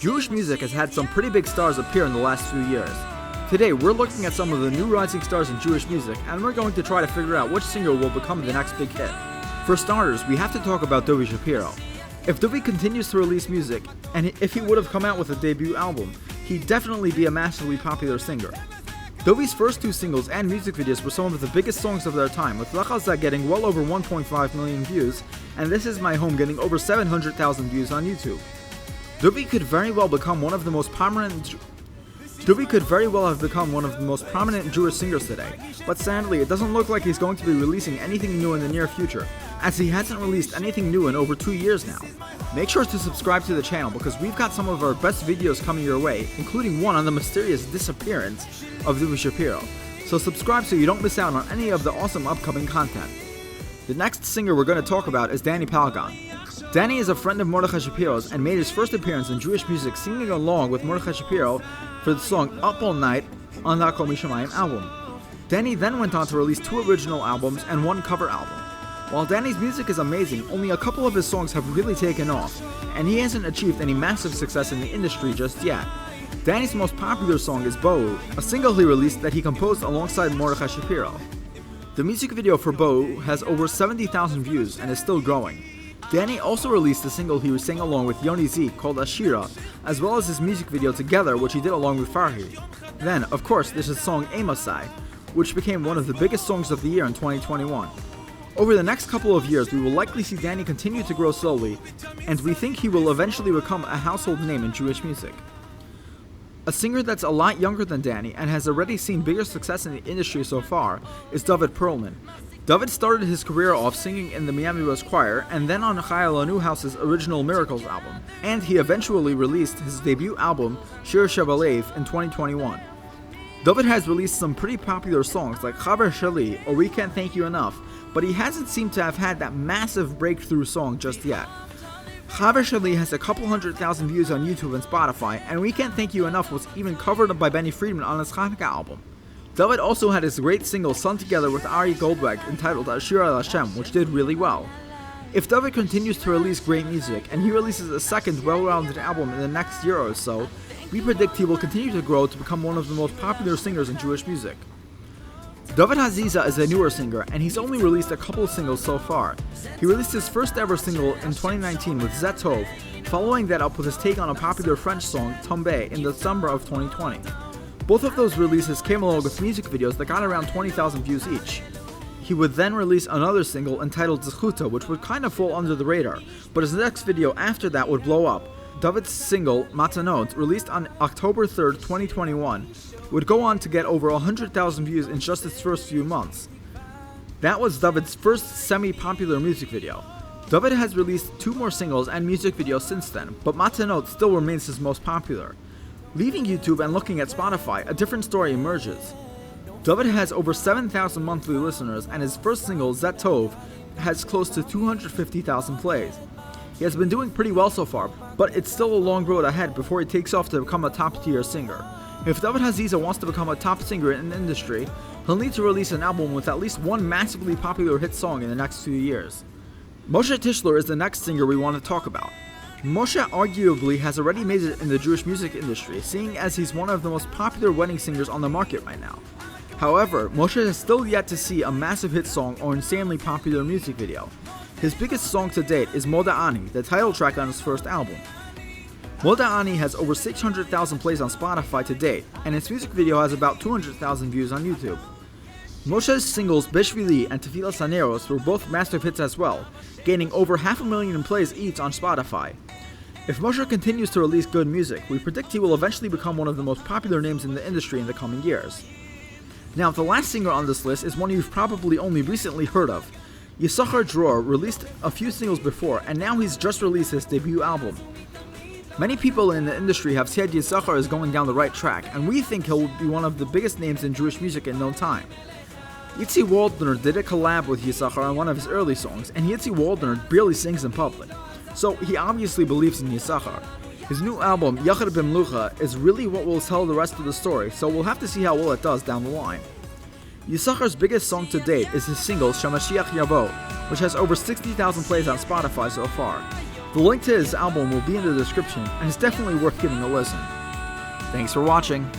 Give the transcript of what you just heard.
Jewish music has had some pretty big stars appear in the last few years. Today, we're looking at some of the new rising stars in Jewish music, and we're going to try to figure out which singer will become the next big hit. For starters, we have to talk about Yaakov Shapiro. If Dovi continues to release music, and if he would have come out with a debut album, he'd definitely be a massively popular singer. Dovi's first two singles and music videos were some of the biggest songs of their time, with Lech Alzeh getting well over 1.5 million views, and This Is My Home getting over 700,000 views on YouTube. Dovi could very well become one of the most prominent Jewish singers today, but sadly it doesn't look like he's going to be releasing anything new in the near future, as he hasn't released anything new in over 2 years now. Make sure to subscribe to the channel because we've got some of our best videos coming your way, including one on the mysterious disappearance of Yaakov Shapiro. So subscribe so you don't miss out on any of the awesome upcoming content. The next singer we're going to talk about is Danny Palgan. Danny is a friend of Mordechai Shapiro's and made his first appearance in Jewish music singing along with Mordechai Shapiro for the song Up All Night on the Kol Mishamayim album. Danny then went on to release 2 original albums and 1 cover album. While Danny's music is amazing, only a couple of his songs have really taken off, and he hasn't achieved any massive success in the industry just yet. Danny's most popular song is Bo'u, a single he released that he composed alongside Mordechai Shapiro. The music video for Bo'u has over 70,000 views and is still growing. Danny also released a single he sang along with Yoni Z called Ashira, as well as his music video Together, which he did along with Farhi. Then, of course, there's his song Amosai, which became one of the biggest songs of the year in 2021. Over the next couple of years, we will likely see Danny continue to grow slowly, and we think he will eventually become a household name in Jewish music. A singer that's a lot younger than Danny and has already seen bigger success in the industry so far is David Perlman. David started his career off singing in the Miami Rose Choir and then on Chayil Newhouse's original Miracles album, and he eventually released his debut album Shir Shebalev in 2021. David has released some pretty popular songs like Chaver Shali or We Can't Thank You Enough, but he hasn't seemed to have had that massive breakthrough song just yet. Chaver Shali has a couple 100,000 views on YouTube and Spotify, and We Can't Thank You Enough was even covered by Benny Friedman on his Chanukah album. David also had his great single sung together with Ari Goldwag entitled Ashir al Hashem, which did really well. If David continues to release great music, and he releases a second well-rounded album in the next year or so, we predict he will continue to grow to become one of the most popular singers in Jewish music. David Haziza is a newer singer, and he's only released a couple of singles so far. He released his first ever single in 2019 with Zet Tov, following that up with his take on a popular French song, Tombe, in December of 2020. Both of those releases came along with music videos that got around 20,000 views each. He would then release another single entitled Zechuta, which would kind of fall under the radar, but his next video after that would blow up. David's single, Matanot, released on October 3rd, 2021, would go on to get over 100,000 views in just its first few months. That was David's first semi-popular music video. David has released 2 more singles and music videos since then, but Matanot still remains his most popular. Leaving YouTube and looking at Spotify, a different story emerges. David has over 7,000 monthly listeners, and his first single, Zet Tov, has close to 250,000 plays. He has been doing pretty well so far, but it's still a long road ahead before he takes off to become a top-tier singer. If David Haziza wants to become a top singer in the industry, he'll need to release an album with at least one massively popular hit song in the next few years. Moshe Tischler is the next singer we want to talk about. Moshe arguably has already made it in the Jewish music industry, seeing as he's one of the most popular wedding singers on the market right now. However, Moshe has still yet to see a massive hit song or insanely popular music video. His biggest song to date is Moda Ani, the title track on his first album. Moda Ani has over 600,000 plays on Spotify to date, and his music video has about 200,000 views on YouTube. Moshe's singles Beshvili and Tefilas Haneros were both massive hits as well, gaining over 500,000 plays each on Spotify. If Moshe continues to release good music, we predict he will eventually become one of the most popular names in the industry in the coming years. Now, the last singer on this list is one you've probably only recently heard of. Yisachar Dror released a few singles before, and now he's just released his debut album. Many people in the industry have said Yisachar is going down the right track, and we think he'll be one of the biggest names in Jewish music in no time. Yitzi Waldner did a collab with Yisachar on one of his early songs, and Yitzi Waldner barely sings in public, so he obviously believes in Yisachar. His new album, Yachad B'Mlucha, is really what will tell the rest of the story, so we'll have to see how well it does down the line. Yisachar's biggest song to date is his single Shamashiach Yavo, which has over 60,000 plays on Spotify so far. The link to his album will be in the description and is definitely worth giving a listen. Thanks for watching.